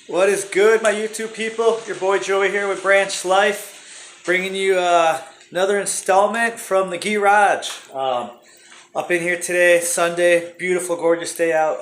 What is good, my YouTube people? Your boy Joey here with Branch Life, bringing you another installment from the garage. Up in here today, Sunday, beautiful, gorgeous day out.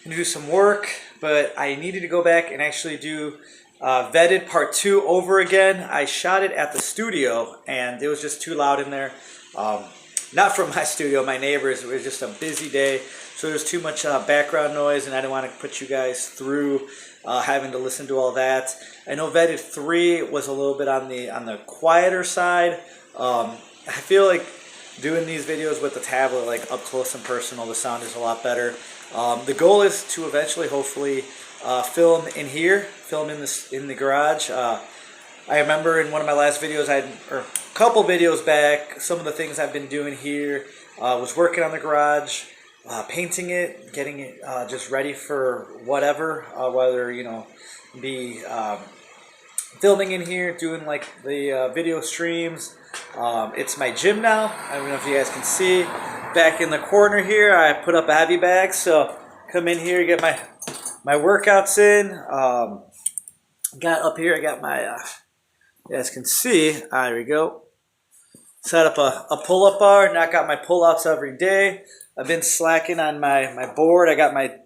Gonna do some work, but I needed to go back and actually do Vetted Part 2 over again. I shot it at the studio, and it was just too loud in there. Not from my studio, my neighbors. It was just a busy day, so there was too much background noise, and I didn't want to put you guys through having to listen to all that. I know Vetted 3 was a little bit on the quieter side. I feel like doing these videos with the tablet, like up close and personal, the sound is a lot better. The goal is to eventually, hopefully, film in here, film in the garage. I remember in one of my last videos, or a couple videos back, some of the things I've been doing here was working on the garage, painting it, getting it just ready for whatever, whether, be filming in here, doing like the video streams. It's my gym now. I don't know if you guys can see. Back in the corner here, I put up a heavy bag, so come in here, get my workouts in. Got up here, I got my, you guys can see, there we go. Set up a pull-up bar, knock out my pull-ups every day. I've been slacking on my board. I got my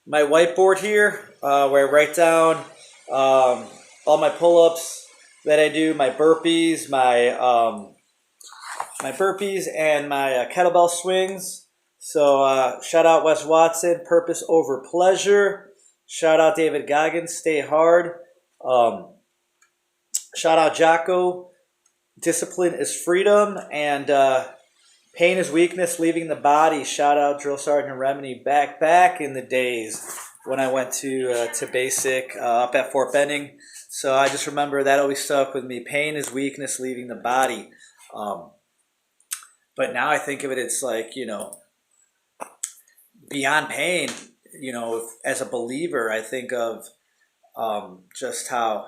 whiteboard here where I write down all my pull-ups that I do, my burpees, my burpees and my kettlebell swings. So shout out Wes Watson, purpose over pleasure. Shout out David Goggins, stay hard. Shout out Jocko, discipline is freedom, and pain is weakness, leaving the body. Shout out Drill Sergeant Remini, back in the days when I went to basic up at Fort Benning. So I just remember that always stuck with me. Pain is weakness, leaving the body. But now I think of it, it's like, beyond pain, as a believer, I think of just how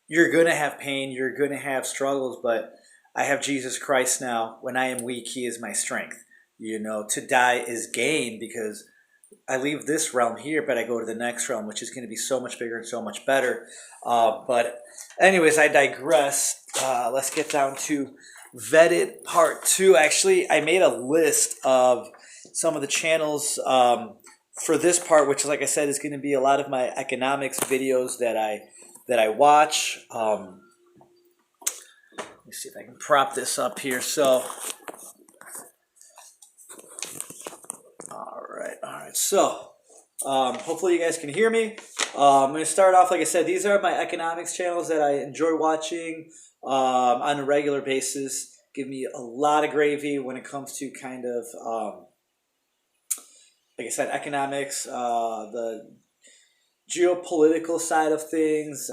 you're going to have pain, you're going to have struggles, but I have Jesus Christ now. When I am weak, he is my strength. To die is gain, because I leave this realm here, but I go to the next realm, which is going to be so much bigger and so much better. But anyways, I digress. Let's get down to Vetted Part 2. Actually, I made a list of some of the channels for this part, which, like I said, is going to be a lot of my economics videos that I watch. Let me see if I can prop this up here. So, all right. So, hopefully you guys can hear me. I'm going to start off, like I said, these are my economics channels that I enjoy watching on a regular basis. Give me a lot of gravy when it comes to kind of, like I said, economics, the geopolitical side of things,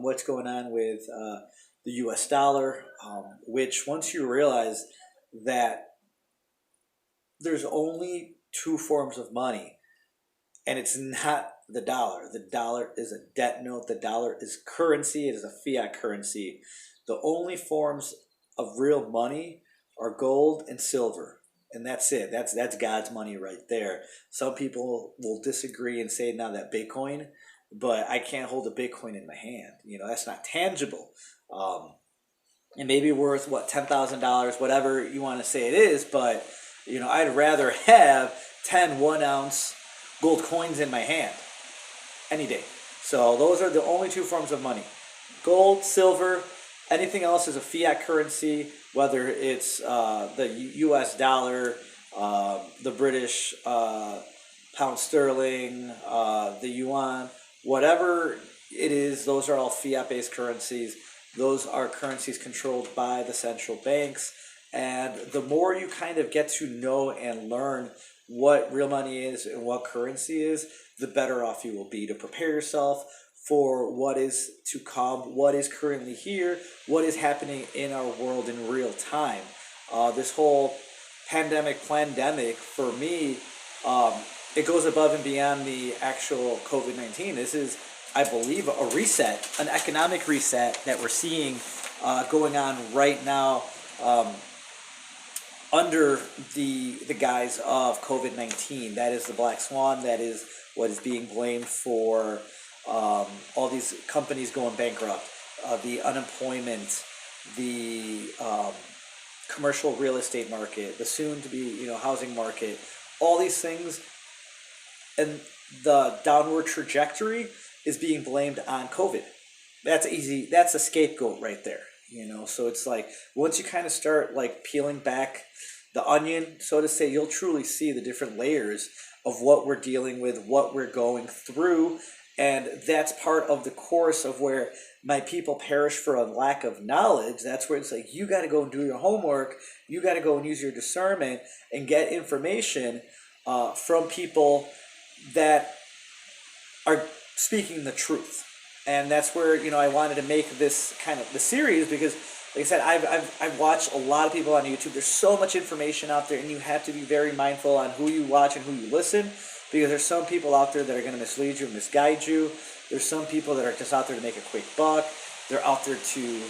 what's going on with the US dollar, which once you realize that there's only two forms of money, and it's not the dollar. The dollar is a debt note. The dollar is currency. It is a fiat currency. The only forms of real money are gold and silver. And that's it. That's God's money right there. Some people will disagree and say now that Bitcoin, but I can't hold a Bitcoin in my hand. That's not tangible. It may be worth, $10,000, whatever you want to say it is, but, I'd rather have 10 1-ounce gold coins in my hand any day. So those are the only two forms of money. Gold, silver, anything else is a fiat currency, whether it's the US dollar, the British pound sterling, the yuan, whatever it is, those are all fiat-based currencies. Those are currencies controlled by the central banks. And the more you kind of get to know and learn what real money is and what currency is, the better off you will be to prepare yourself for what is to come, what is currently here, what is happening in our world in real time. This whole pandemic, for me, it goes above and beyond the actual COVID-19. This is, I believe, a reset, an economic reset that we're seeing going on right now. under the guise of COVID-19. That is the black swan. That is what is being blamed for all these companies going bankrupt, the unemployment, the commercial real estate market, the soon to be housing market, all these things, and the downward trajectory is being blamed on COVID. That's easy. That's a scapegoat right there. So it's like once you kind of start like peeling back the onion, so to say, you'll truly see the different layers of what we're dealing with, what we're going through. And that's part of the course of where my people perish for a lack of knowledge. That's where it's like you got to go and do your homework. You got to go and use your discernment and get information from people that are speaking the truth. And that's where I wanted to make this kind of the series, because like I said, I've watched a lot of people on YouTube. There's so much information out there, and you have to be very mindful on who you watch and who you listen, because there's some people out there that are going to mislead you, misguide you. There's some people that are just out there to make a quick buck. They're out there to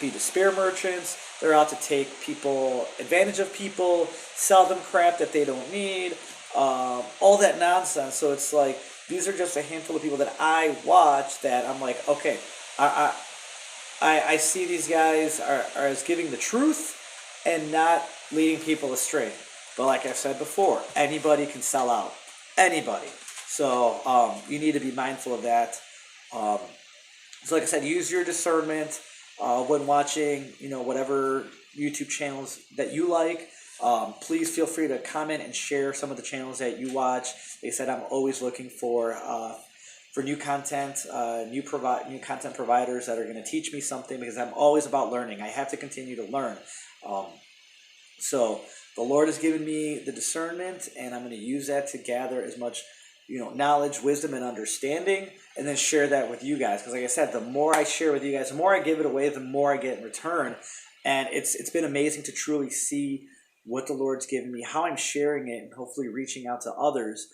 be despair merchants. They're out to take advantage of people, sell them crap that they don't need, all that nonsense. So it's like these are just a handful of people that I watch that I'm like, okay, I see these guys are as giving the truth and not leading people astray. But like I said before, anybody can sell out. Anybody. So you need to be mindful of that. So like I said, use your discernment when watching, whatever YouTube channels that you like. Please feel free to comment and share some of the channels that you watch. Like I said, I'm always looking for new content, new content providers that are going to teach me something, because I'm always about learning. I have to continue to learn. So the Lord has given me the discernment, and I'm going to use that to gather as much knowledge, wisdom, and understanding, and then share that with you guys. Because like I said, the more I share with you guys, the more I give it away, the more I get in return. And it's been amazing to truly see what the Lord's given me, how I'm sharing it, and hopefully reaching out to others.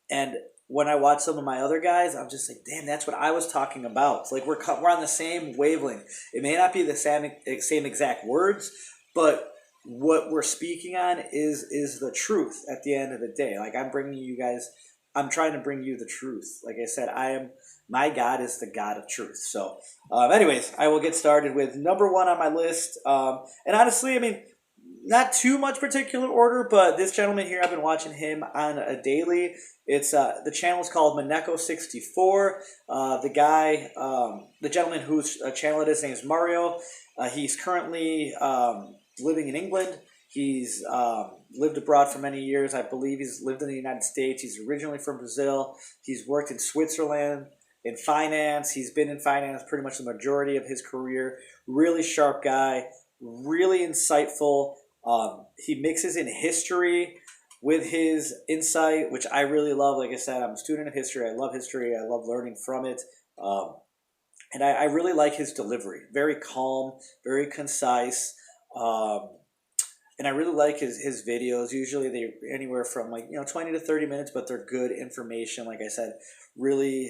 And when I watch some of my other guys, I'm just like, damn, that's what I was talking about. It's like we're on the same wavelength. It may not be the same exact words, but what we're speaking on is the truth at the end of the day. Like I'm trying to bring you the truth. Like I said, my God is the God of truth. So anyways, I will get started with number one on my list. And honestly, I mean, not too much particular order, but this gentleman here, I've been watching him on a daily. It's the channel is called Maneko64. The gentleman whose channel it is, his name is Mario. He's currently living in England. He's lived abroad for many years. I believe he's lived in the United States. He's originally from Brazil. He's worked in Switzerland in finance. He's been in finance pretty much the majority of his career. Really sharp guy, really insightful. He mixes in history with his insight, which I really love. Like I said, I'm a student of history. I love history. I love learning from it. And I really like his delivery. Very calm, very concise. And I really like his videos. Usually they're anywhere from 20 to 30 minutes, but they're good information. Like I said, really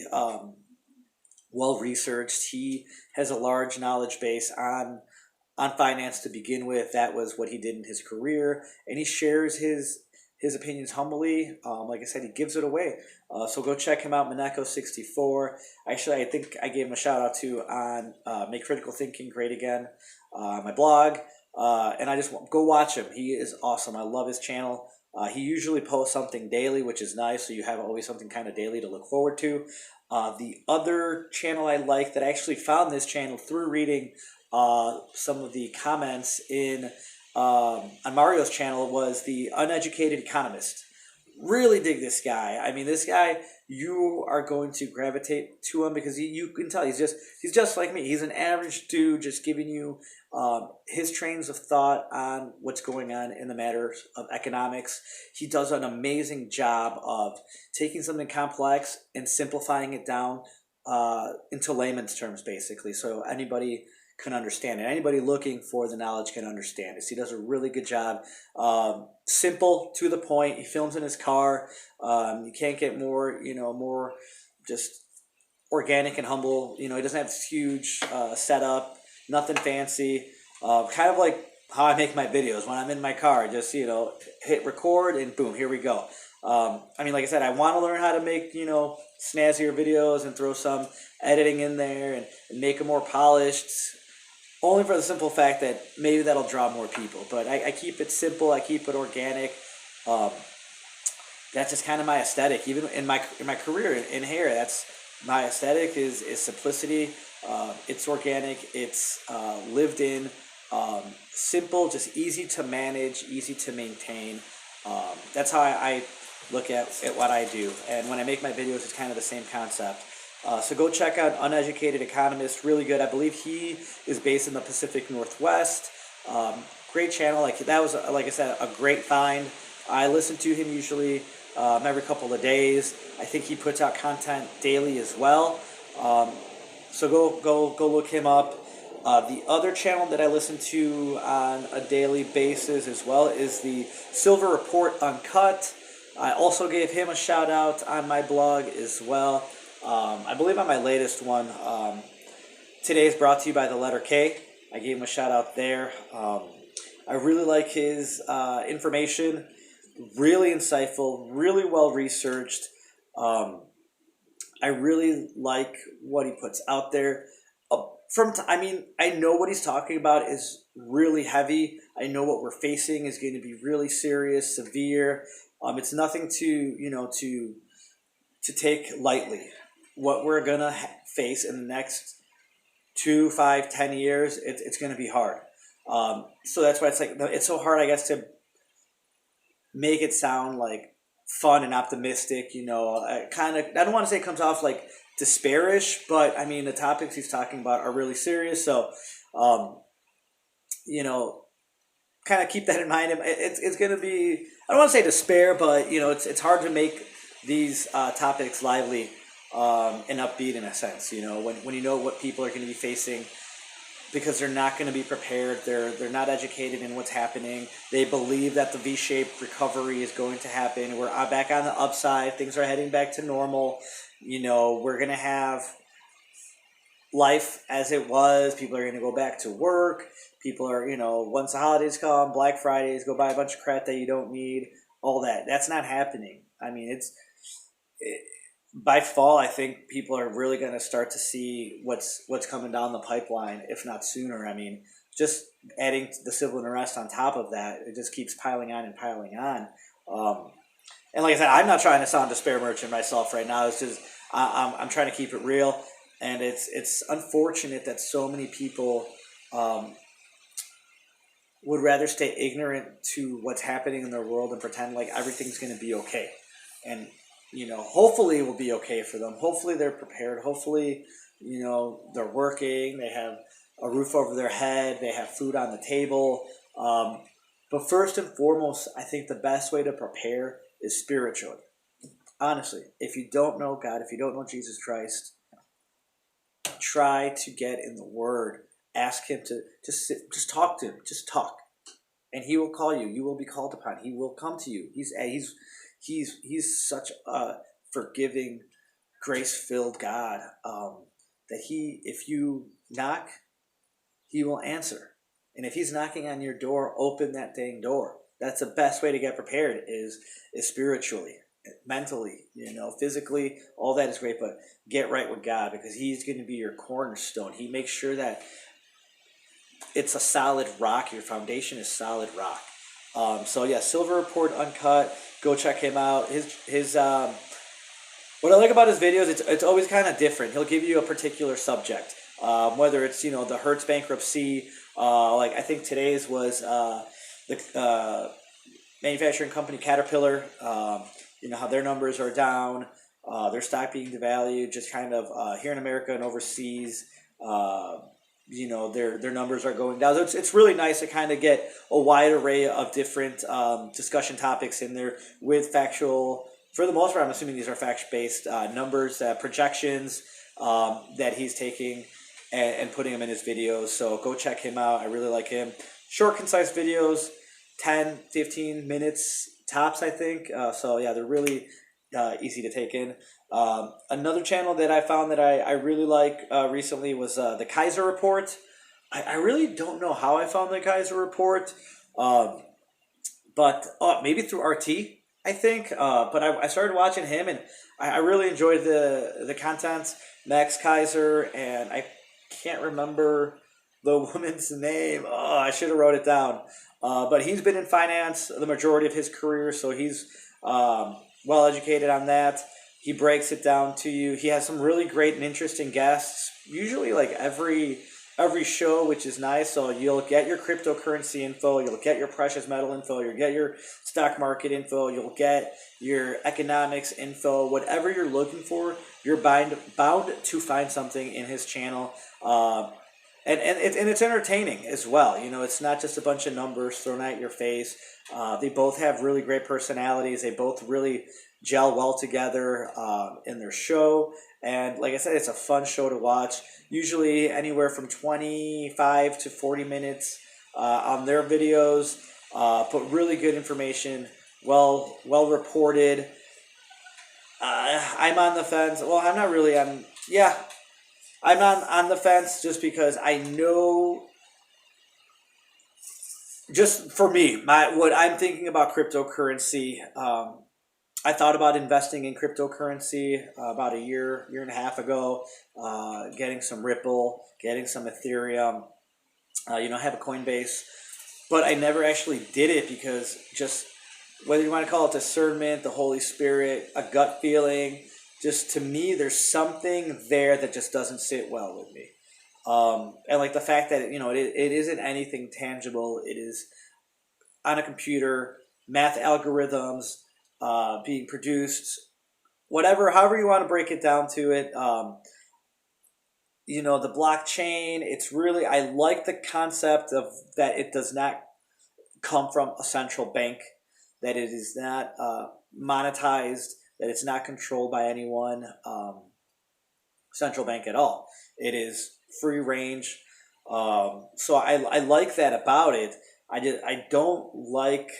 well researched. He has a large knowledge base on finance to begin with. That was what he did in his career, and he shares his opinions humbly. Like I said, he gives it away. So go check him out, Maneko64. Actually, I think I gave him a shout out to on Make Critical Thinking Great Again, my blog. And I just go watch him. He is awesome. I love his channel. He usually posts something daily, which is nice. So you have always something kind of daily to look forward to. The other channel I like that I actually found this channel through reading some of the comments on Mario's channel was the Uneducated Economist. Really dig this guy. I mean, this guy, you are going to gravitate to him because you can tell he's just like me. He's an average dude, just giving you his trains of thought on what's going on in the matters of economics. He does an amazing job of taking something complex and simplifying it down into layman's terms, basically, so anybody can understand it. Anybody looking for the knowledge can understand it. So he does a really good job. Simple, to the point. He films in his car. You can't get more just organic and humble. He doesn't have this huge setup, nothing fancy. Kind of like how I make my videos when I'm in my car. Just, hit record and boom, here we go. I mean, like I said, I want to learn how to make, snazzier videos and throw some editing in there and make them more polished. Only for the simple fact that maybe that'll draw more people. But I keep it simple. I keep it organic. Um, that's just kind of my aesthetic. Even in my career in hair, that's my aesthetic is simplicity. It's organic. It's lived in, simple, just easy to manage, easy to maintain. That's how I look at what I do. And when I make my videos, it's kind of the same concept. So go check out Uneducated Economist. Really good. I believe he is based in the Pacific Northwest. Great channel. Like that was, like I said, a great find. I listen to him usually every couple of days. I think he puts out content daily as well. So go look him up. The other channel that I listen to on a daily basis as well is the Silver Report Uncut. I also gave him a shout out on my blog as well. I believe on my latest one, today is brought to you by the letter K. I gave him a shout out there. I really like his information, really insightful, really well researched. I really like what he puts out there. I know what he's talking about is really heavy. I know what we're facing is going to be really serious, severe. It's nothing to take lightly. What we're gonna face in the next 2, 5, 10 years, it's gonna be hard. So that's why it's so hard, I guess, to make it sound like fun and optimistic. I don't want to say it comes off like despairish, but I mean the topics he's talking about are really serious. So, kind of keep that in mind. It's going to be, I don't want to say despair, but it's hard to make these topics lively and upbeat in a sense. When you know what people are going to be facing, because they're not going to be prepared. They're not educated in what's happening. They believe that the V-shaped recovery is going to happen. We're back on the upside. Things are heading back to normal. We're going to have life as it was. People are going to go back to work. People are, once the holidays come, Black Fridays, go buy a bunch of crap that you don't need, all that. That's not happening. I mean, by fall, I think people are really going to start to see what's coming down the pipeline, if not sooner. I mean, just adding the civil unrest on top of that, it just keeps piling on and piling on. And like I said, I'm not trying to sound despair merchant myself right now. It's just I'm trying to keep it real, and it's unfortunate that so many people would rather stay ignorant to what's happening in their world and pretend like everything's going to be okay. And hopefully it will be okay for them. Hopefully they're prepared. Hopefully, they're working. They have a roof over their head. They have food on the table. But first and foremost, I think the best way to prepare is spiritually. Honestly, if you don't know God, if you don't know Jesus Christ, try to get in the Word. Ask Him to just talk to Him. Just talk, and He will call you. You will be called upon. He will come to you. He's such a forgiving, grace-filled God that if you knock, He will answer. And if He's knocking on your door, open that dang door. That's the best way to get prepared is spiritually, mentally, physically. All that is great, but get right with God, because He's going to be your cornerstone. He makes sure that it's a solid rock. Your foundation is solid rock. So yeah, Silver Report Uncut. Go check him out. His what I like about his videos, it's always kind of different. He'll give you a particular subject, whether it's the Hertz bankruptcy. Like I think today's was the manufacturing company Caterpillar. How their numbers are down, their stock being devalued, just kind of here in America and overseas. Their numbers are going down. So it's really nice to kind of get a wide array of different discussion topics in there with factual. For the most part, I'm assuming these are fact-based numbers, projections that he's taking and putting them in his videos. So go check him out. I really like him. Short, concise videos, 10, 15 minutes tops, I think. So yeah, they're really easy to take in. Another channel that I found that I really like recently was the Kaiser Report. I really don't know how I found that guy's report, um, but maybe through RT, I think. But I started watching him, and I really enjoyed the content. Max Kaiser, and I can't remember the woman's name. Oh, I should have wrote it down. But he's been in finance the majority of his career, so he's well educated on that. He breaks it down to you. He has some really great and interesting guests. Usually, like every show, which is nice. So you'll get your cryptocurrency info, you'll get your precious metal info, you'll get your stock market info, you'll get your economics info, whatever you're looking for. You're bound to find something in his channel. And it's entertaining as well. You know, it's not just a bunch of numbers thrown at your face. They both have really great personalities. They both really gel well together in their show. And like I said, it's a fun show to watch. Usually anywhere from 25 to 40 minutes on their videos. But really good information, well reported. I'm on the fence. Well, I'm not really on. Yeah, I'm not on the fence just because I know. Just for me, what I'm thinking about cryptocurrency. I thought about investing in cryptocurrency about a year and a half ago, getting some Ripple, getting some Ethereum. I have a Coinbase, but I never actually did it because just whether you want to call it discernment, the Holy Spirit, a gut feeling, just to me, there's something there that just doesn't sit well with me. And like the fact that it isn't anything tangible. It is on a computer, math algorithms being produced, whatever, however you want to break it down to it. The blockchain. It's really, I like the concept of that. It does not come from a central bank, that it is not monetized, that it's not controlled by any one central bank at all. It is free range. So I like that about it. I don't like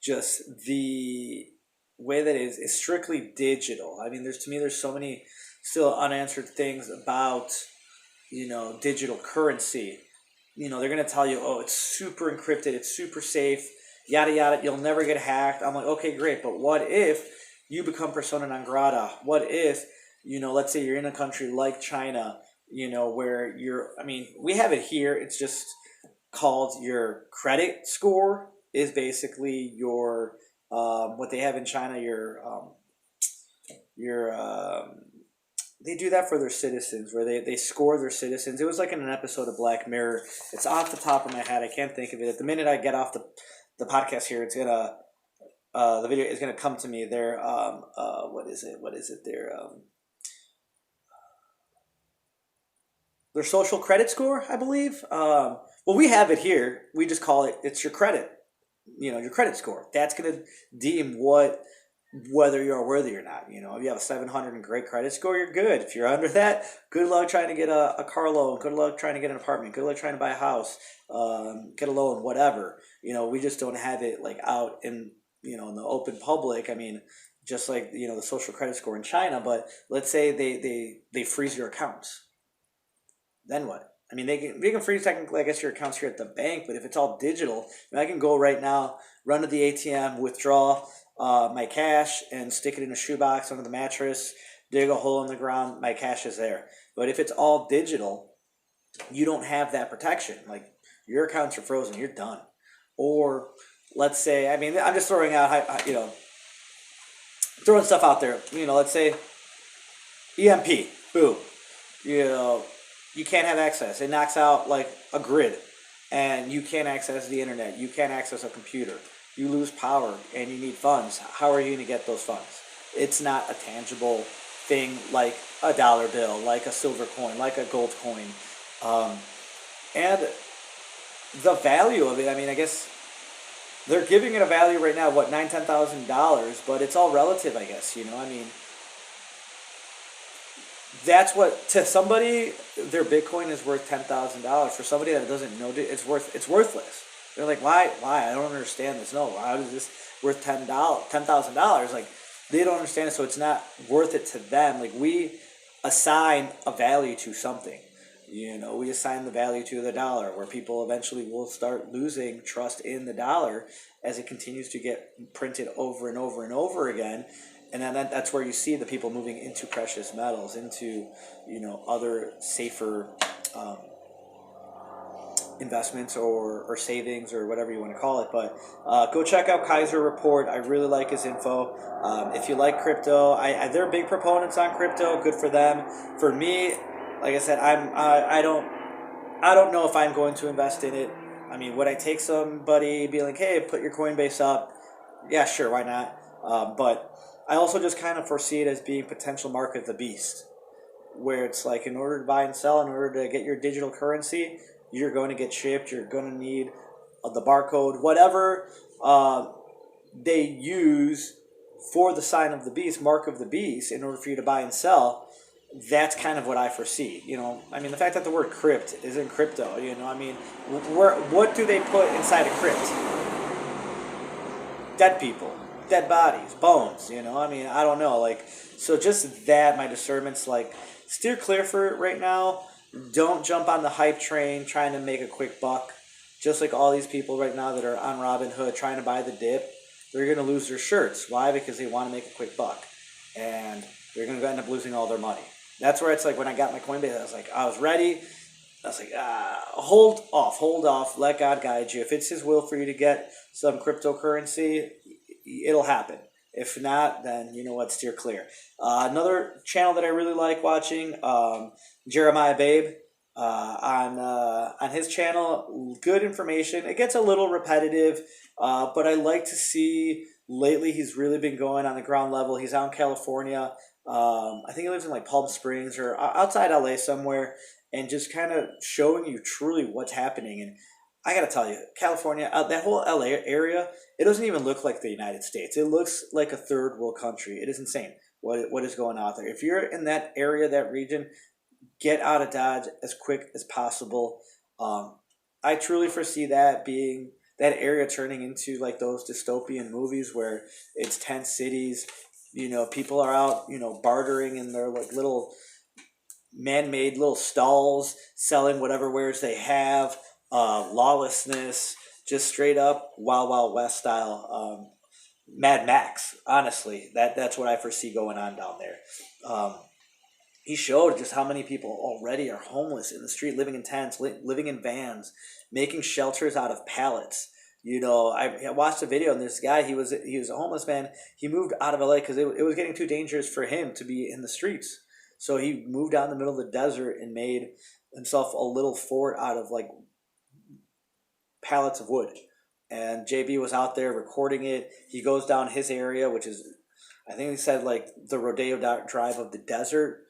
just the way that it is strictly digital. I mean, there's so many still unanswered things about digital currency. They're gonna tell you, oh, it's super encrypted, it's super safe, yada yada. You'll never get hacked. I'm like, okay, great, but what if you become persona non grata? What if let's say you're in a country like China, where we have it here. It's just called your credit score is basically your what they have in China. Your they do that for their citizens, where they score their citizens. It was like in an episode of Black Mirror. It's off the top of my head. I can't think of it. At the minute I get off the podcast here, it's gonna the video is gonna come to me. Their what is it? Their social credit score, I believe. Well, we have it here. We just call it's your credit. Your credit score. That's gonna deem whether you're worthy or not. If you have a 700 and great credit score, you're good. If you're under that, good luck trying to get a car loan. Good luck trying to get an apartment. Good luck trying to buy a house. Get a loan, whatever. We just don't have it like out in in the open public. I mean, just like the social credit score in China. But let's say they freeze your accounts. Then what? I mean, they can freeze technically, I guess, your accounts here at the bank, but if it's all digital, I can go right now, run to the ATM, withdraw my cash, and stick it in a shoebox under the mattress, dig a hole in the ground, my cash is there. But if it's all digital, you don't have that protection. Like, your accounts are frozen, you're done. Or let's say, I'm just throwing out, throwing stuff out there. Let's say EMP, boom. You can't have access. It knocks out like a grid, and you can't access the internet. You can't access a computer. You lose power, and you need funds. How are you going to get those funds? It's not a tangible thing like a dollar bill, like a silver coin, like a gold coin. And the value of it, I guess they're giving it a value right now, what, $9,000, $10,000, but it's all relative, I guess, that's what, to somebody, their Bitcoin is worth $10,000. For somebody that doesn't know, it's worthless. They're like, why? I don't understand this. No, how is this worth $10,000? Like, they don't understand it, so it's not worth it to them. Like, we assign a value to something. We assign the value to the dollar, where people eventually will start losing trust in the dollar as it continues to get printed over and over and over again. And then that's where you see the people moving into precious metals, into other safer investments or savings or whatever you want to call it. But go check out Kaiser Report. I really like his info. If you like crypto, they're big proponents on crypto. Good for them. For me, like I said, I don't know if I'm going to invest in it. I mean, would I take somebody be like, hey, put your Coinbase up? Yeah, sure, why not? But I also just kind of foresee it as being potential market of the beast, where it's like, in order to buy and sell, in order to get your digital currency, you're going to get shipped. You're going to need the barcode, whatever they use for the sign of the beast, mark of the beast, in order for you to buy and sell. That's kind of what I foresee. I mean, the fact that the word crypt is in crypto. I mean, what do they put inside a crypt? Dead people, dead bodies, bones. I mean, I don't know. Like, so just that, my discernment's like, steer clear for it right now. Don't jump on the hype train trying to make a quick buck. Just like all these people right now that are on Robinhood trying to buy the dip, they're going to lose their shirts. Why? Because they want to make a quick buck. And they're going to end up losing all their money. That's where it's like, when I got my Coinbase, I was ready. I was like, hold off, let God guide you. If it's His will for you to get some cryptocurrency, it'll happen. If not, then you know what, steer clear. Another channel that I really like watching, Jeremiah Babe, on his channel, good information. It gets a little repetitive, but I like to see, lately he's really been going on the ground level. He's out in California. I think he lives in like Palm Springs or outside LA somewhere, and just kind of showing you truly what's happening. And I gotta tell you, California, that whole LA area, it doesn't even look like the United States. It looks like a third world country. It is insane what is going on there. If you're in that area, that region, get out of Dodge as quick as possible. I truly foresee that area turning into like those dystopian movies where it's tent cities. People are out, bartering in their like little man-made little stalls, selling whatever wares they have. Lawlessness, just straight up Wild Wild West style. Mad Max, honestly, that's what I foresee going on down there. He showed just how many people already are homeless in the street, living in tents, living in vans, making shelters out of pallets. I watched a video, and this guy, he was a homeless man. He moved out of LA because it was getting too dangerous for him to be in the streets. So he moved out in the middle of the desert and made himself a little fort out of like pallets of wood. And JB was out there recording it. He goes down his area, which is, I think he said, like the Rodeo Drive of the desert.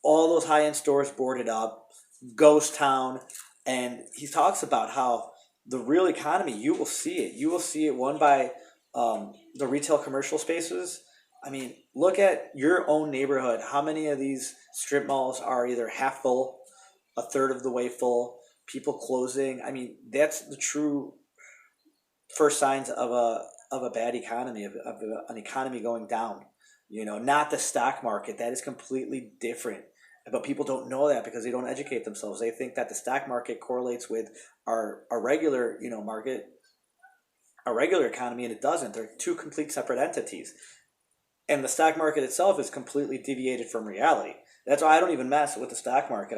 All those high-end stores boarded up, ghost town. And he talks about how the real economy, you will see it. You will see it won by the retail commercial spaces. I mean, look at your own neighborhood. How many of these strip malls are either half full, a third of the way full, people closing? I mean, that's the true first signs of a bad economy, of an economy going down. Not the stock market. That is completely different. But people don't know that because they don't educate themselves. They think that the stock market correlates with our regular, market, our regular economy, and it doesn't. They're two complete separate entities. And the stock market itself is completely deviated from reality. That's why I don't even mess with the stock market.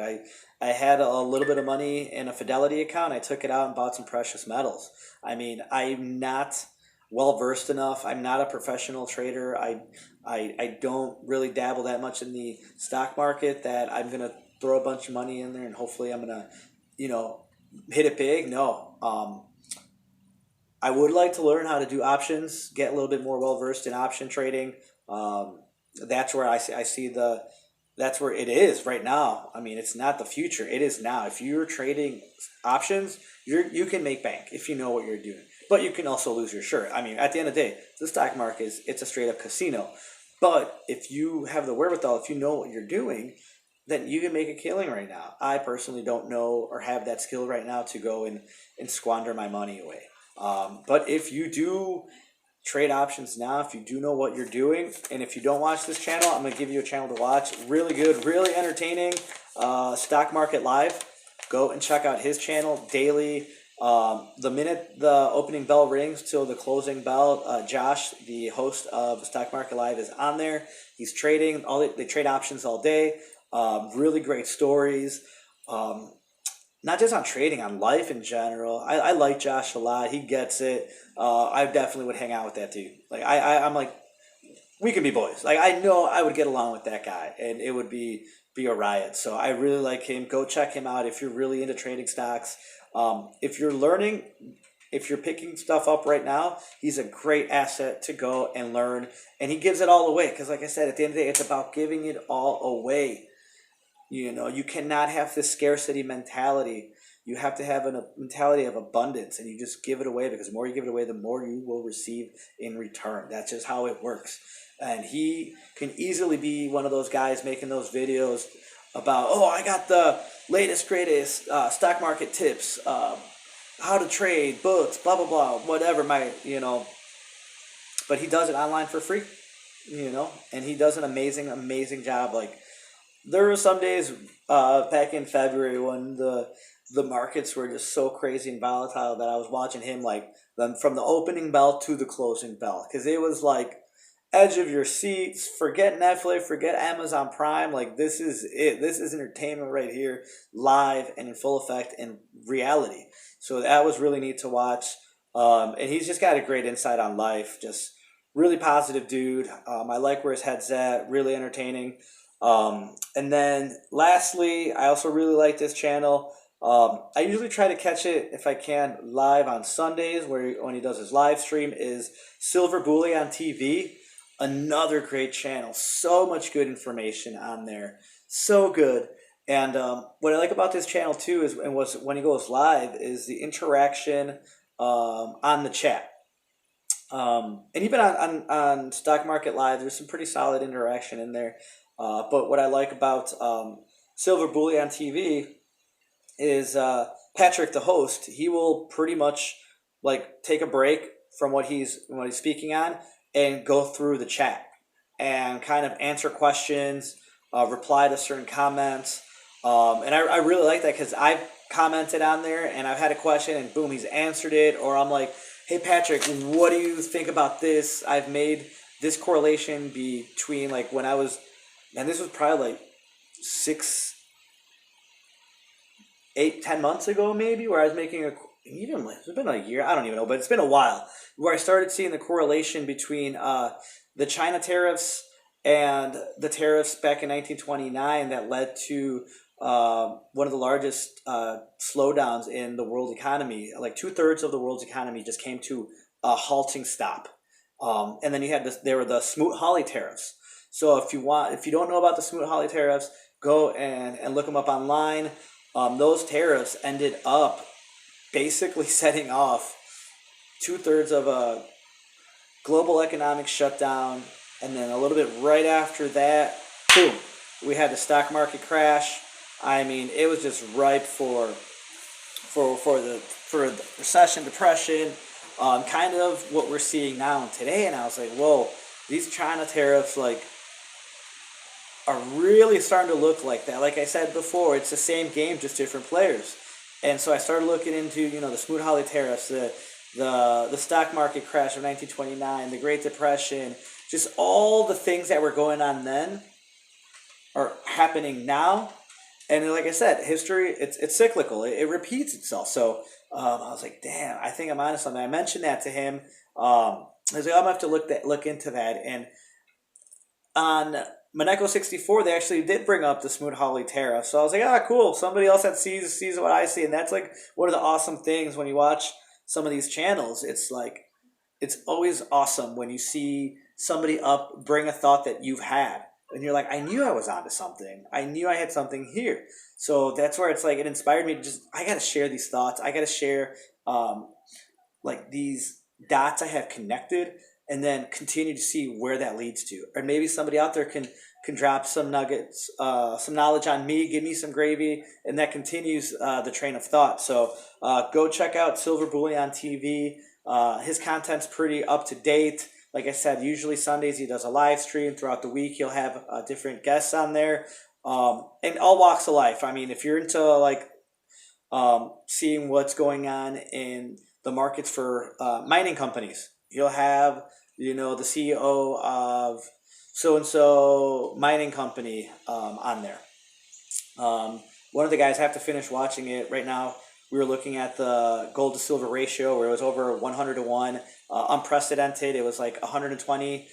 I had a little bit of money in a Fidelity account. I took it out and bought some precious metals. I mean, I'm not well versed enough. I'm not a professional trader. I don't really dabble that much in the stock market that I'm gonna throw a bunch of money in there and hopefully I'm gonna, hit it big. No. I would like to learn how to do options, get a little bit more well versed in option trading. That's where I see that's where it is right now. I mean, it's not the future. It is now. If you're trading options, you can make bank if you know what you're doing. But you can also lose your shirt. I mean, at the end of the day, the stock market it's a straight up casino. But if you have the wherewithal, if you know what you're doing, then you can make a killing right now. I personally don't know or have that skill right now to go and squander my money away. But if you do trade options now, if you do know what you're doing, and if you don't watch this channel, I'm going to give you a channel to watch. Really good, really entertaining. Stock Market Live. go and check out his channel daily. The minute the opening bell rings till the closing bell, Josh, the host of Stock Market Live, is on there. He's trading. They trade options all day. Really great stories. Not just on trading, on life in general. I like Josh a lot. He gets it. I definitely would hang out with that dude. Like I'm like, we can be boys. Like I know I would get along with that guy, and it would be a riot. So I really like him. Go check him out if you're really into trading stocks. If you're learning, if you're picking stuff up right now, he's a great asset to go and learn. And he gives it all away. Because like I said, at the end of the day, it's about giving it all away. You know, you cannot have this scarcity mentality. You have to have a mentality of abundance, and you just give it away, because the more you give it away, the more you will receive in return. That's just how it works. And he can easily be one of those guys making those videos about, oh, I got the latest, greatest stock market tips, how to trade, books, blah, blah, blah, whatever, but he does it online for free, and he does an amazing job. Like, there were some days back in February when the markets were just so crazy and volatile that I was watching him from the opening bell to the closing bell, because it was like edge of your seats. Forget Netflix, forget Amazon Prime. Like, this is it. This is entertainment right here, live and in full effect and reality. So that was really neat to watch. And he's just got a great insight on life. Just really positive dude. I like where his head's at. Really entertaining. And then lastly, I also really like this channel. I usually try to catch it, if I can, live on Sundays, when he does his live stream, is Silver Bully on TV. Another great channel. So much good information on there. So good. And what I like about this channel too is, when he goes live, is the interaction on the chat. And even on Stock Market Live, there's some pretty solid interaction in there. But what I like about Silver Bully on TV is Patrick, the host. He will pretty much take a break from what he's speaking on and go through the chat and kind of answer questions, reply to certain comments. And I really like that, because I've commented on there and I've had a question and boom, he's answered it. Or I'm like, hey Patrick, what do you think about this? I've made this correlation between when I was, and this was probably 6, 8, 10 months ago maybe, where I was making it's been a year, I don't even know, but it's been a while, where I started seeing the correlation between the China tariffs and the tariffs back in 1929 that led to one of the largest slowdowns in the world economy. Like 2/3 of the world's economy just came to a halting stop. And then there were the Smoot-Hawley tariffs. So if you don't know about the Smoot-Hawley tariffs, go and look them up online. Those tariffs ended up basically setting off 2/3 of a global economic shutdown, and then a little bit right after that, boom, we had the stock market crash. I mean, it was just ripe for the recession, depression, kind of what we're seeing now and today. And I was like, whoa, these China tariffs are really starting to look like that. Like I said before, it's the same game, just different players. And so I started looking into, the Smoot-Hawley tariffs, the stock market crash of 1929, the Great Depression, just all the things that were going on then are happening now. And like I said, history, it's cyclical. It repeats itself. So I was like, damn, I think I'm onto something. I mentioned that to him. I was like, I'm going to have to look into that. And on Monaco 64, they actually did bring up the Smoot-Hawley tariff. So I was like, cool. Somebody else that sees what I see. And that's one of the awesome things when you watch some of these channels. It's it's always awesome when you see somebody bring a thought that you've had. And you're like, I knew I was onto something. I knew I had something here. So that's where it's it inspired me to I got to share these thoughts. I got to share these dots I have connected, and then continue to see where that leads to. Or maybe somebody out there can drop some nuggets, some knowledge on me, give me some gravy, and that continues the train of thought. So go check out Silver Bully on TV. His content's pretty up to date. Like I said, usually Sundays he does a live stream. Throughout the week he'll have different guests on there, and all walks of life. I mean, if you're into seeing what's going on in the markets for mining companies. You'll have, the CEO of so and so mining company on there. One of the guys, I have to finish watching it right now. We were looking at the gold to silver ratio where it was over 100 to 1, unprecedented. It was like 120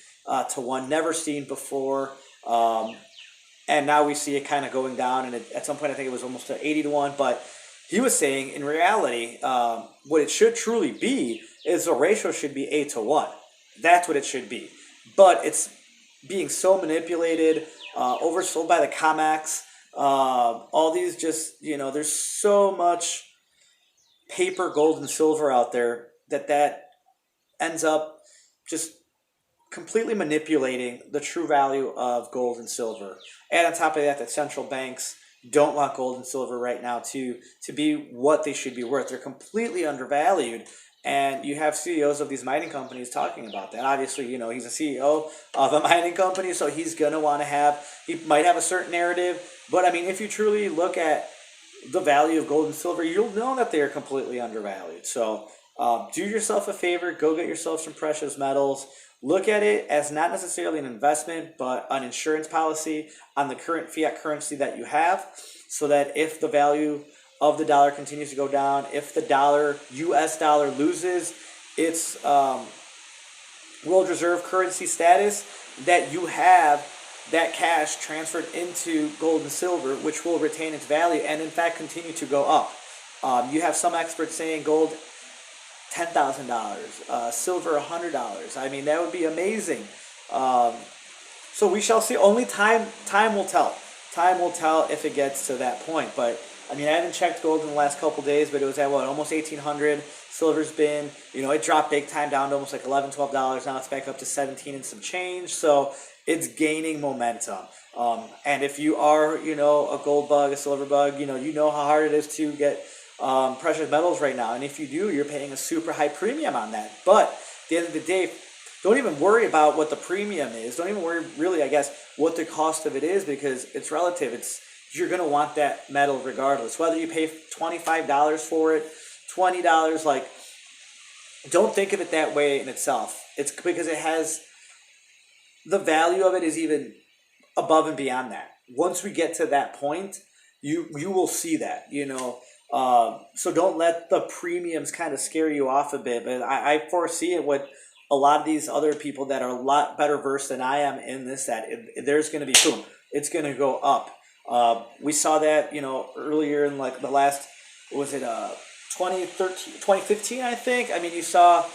to 1, never seen before. And now we see it kind of going down. And at some point, I think it was almost to 80 to 1. But he was saying in reality, what it should truly be is the ratio should be 8 to 1. That's what it should be. But it's being so manipulated, oversold by the COMEX. All these just, there's so much paper gold and silver out there that ends up just completely manipulating the true value of gold and silver. And on top of that central banks don't want gold and silver right now to be what they should be worth. They're completely undervalued. And you have CEOs of these mining companies talking about that. Obviously, he's a CEO of a mining company, so he's going to want to he might have a certain narrative. But, I mean, if you truly look at the value of gold and silver, you'll know that they are completely undervalued. So do yourself a favor, go get yourself some precious metals. Look at it as not necessarily an investment, but an insurance policy on the current fiat currency that you have, so that if the value of the dollar continues to go down, if the US dollar loses its world reserve currency status, that you have that cash transferred into gold and silver, which will retain its value and in fact continue to go up. You have some experts saying gold $10,000, silver $100. I mean, that would be amazing. So we shall see. Only time will tell. Time will tell if it gets to that point. But I mean, I haven't checked gold in the last couple days, but it was at almost 1,800. Silver's been, it dropped big time down to almost like $11, $12. Now it's back up to 17 and some change. So it's gaining momentum. And if you are, a gold bug, a silver bug, you know how hard it is to get precious metals right now. And if you do, you're paying a super high premium on that. But at the end of the day, don't even worry about what the premium is. Don't even worry, really, I guess, what the cost of it is, because it's relative. You're going to want that metal regardless. Whether you pay $25 for it, $20, like, don't think of it that way in itself. It's because it has, the value of it is even above and beyond that. Once we get to that point, you will see that, so don't let the premiums kind of scare you off a bit. But I foresee it with a lot of these other people that are a lot better versed than I am in this, that there's going to be, boom, it's going to go up. We saw that, earlier in like the last, 2015, I think. I mean, you saw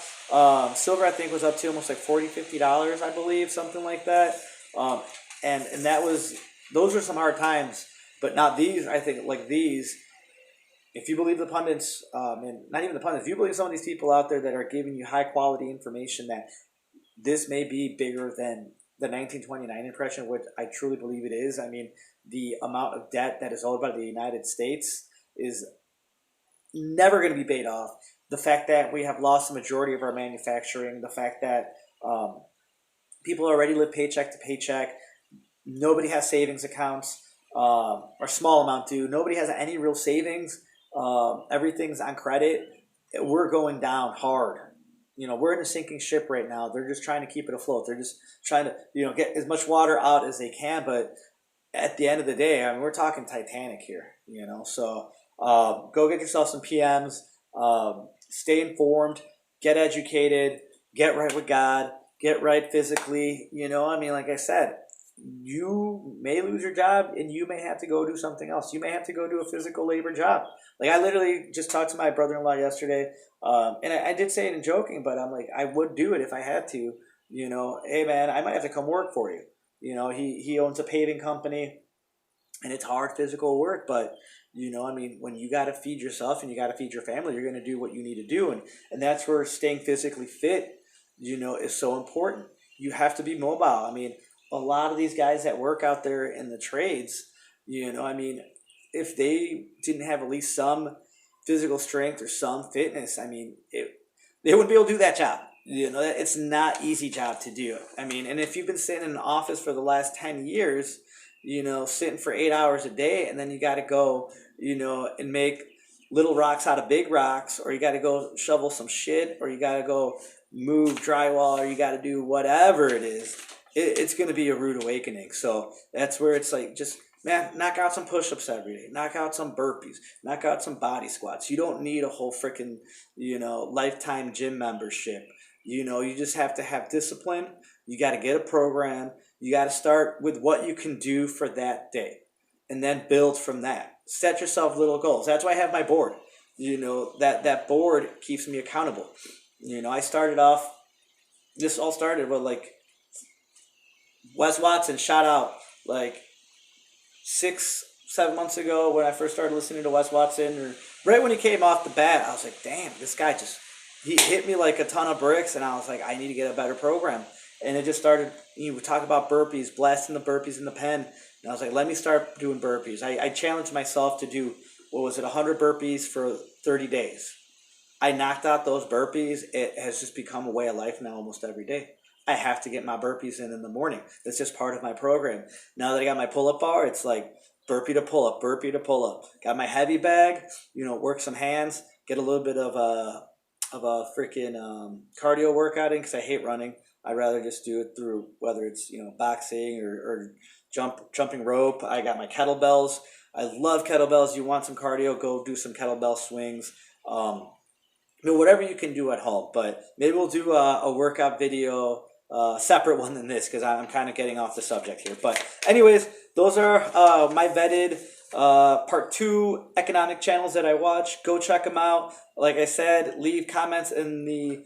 silver, I think, was up to almost like $40, $50, I believe, something like that. And those were some hard times, but not these. I think like these, if you believe the pundits, and not even the pundits, if you believe some of these people out there that are giving you high quality information, that this may be bigger than the 1929 impression, which I truly believe it is. I mean, the amount of debt that is owed by the United States is never going to be paid off. The fact that we have lost the majority of our manufacturing, the fact that people already live paycheck to paycheck, nobody has savings accounts, or small amount do. Nobody has any real savings. Everything's on credit. We're going down hard. We're in a sinking ship right now. They're just trying to keep it afloat. They're just trying to, get as much water out as they can. But at the end of the day, I mean, we're talking Titanic here, So go get yourself some PMs. Stay informed. Get educated. Get right with God. Get right physically. Like I said, you may lose your job and you may have to go do something else. You may have to go do a physical labor job. Like, I literally just talked to my brother-in-law yesterday, and I did say it in joking, but I'm like, I would do it if I had to. Hey man, I might have to come work for you. He owns a paving company, and it's hard physical work, but when you got to feed yourself and you got to feed your family, you're going to do what you need to do, and that's where staying physically fit, is so important. You have to be mobile. I mean, a lot of these guys that work out there in the trades, if they didn't have at least some physical strength or some fitness, they wouldn't be able to do that job. It's not easy job to do. And if you've been sitting in an office for the last 10 years, sitting for 8 hours a day, and then you got to go, and make little rocks out of big rocks, or you got to go shovel some shit, or you got to go move drywall, or you got to do whatever it is, it's going to be a rude awakening. So that's where it's like, just, man, knock out some push-ups every day, knock out some burpees, knock out some body squats. You don't need a whole freaking, lifetime gym membership. You just have to have discipline. You got to get a program. You got to start with what you can do for that day, and then build from that. Set yourself little goals. That's why I have my board. That board keeps me accountable. I started off, this all started with like Wes Watson, shout out, like 6-7 months ago when I first started listening to Wes Watson, or right when he came off the bat, I was like, damn, this guy he hit me like a ton of bricks, and I was like, I need to get a better program. And it just started, we talk about burpees, blasting the burpees in the pen. And I was like, let me start doing burpees. I challenged myself to do, 100 burpees for 30 days. I knocked out those burpees. It has just become a way of life now almost every day. I have to get my burpees in the morning. That's just part of my program. Now that I got my pull-up bar, it's like burpee to pull-up, burpee to pull-up. Got my heavy bag, work some hands, get a little bit of a freaking cardio workout in, because I hate running. I'd rather just do it through, whether it's boxing or jumping rope. I got my kettlebells. I love kettlebells. You want some cardio, go do some kettlebell swings. Whatever you can do at home. But maybe we'll do a workout video, separate one than this, because I'm kind of getting off the subject here. But anyways, those are my vetted part 2 economic channels that I watch. Go check them out. Like I said, leave comments in the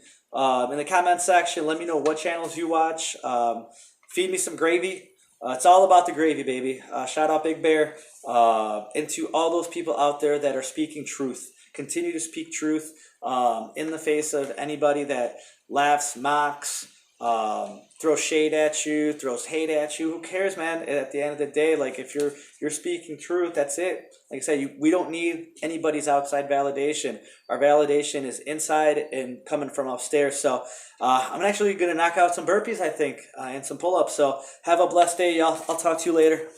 comment section. Let me know what channels you watch. Feed me some gravy. It's all about the gravy, baby. Shout out Big Bear. And to all those people out there that are speaking truth. Continue to speak truth in the face of anybody that laughs, mocks, throws shade at you, throws hate at you. Who cares, man? At the end of the day, like, if you're speaking truth, that's it. Like I said, we don't need anybody's outside validation. Our validation is inside and coming from upstairs. So I'm actually going to knock out some burpees, I think, and some pull-ups. So have a blessed day, y'all. I'll talk to you later.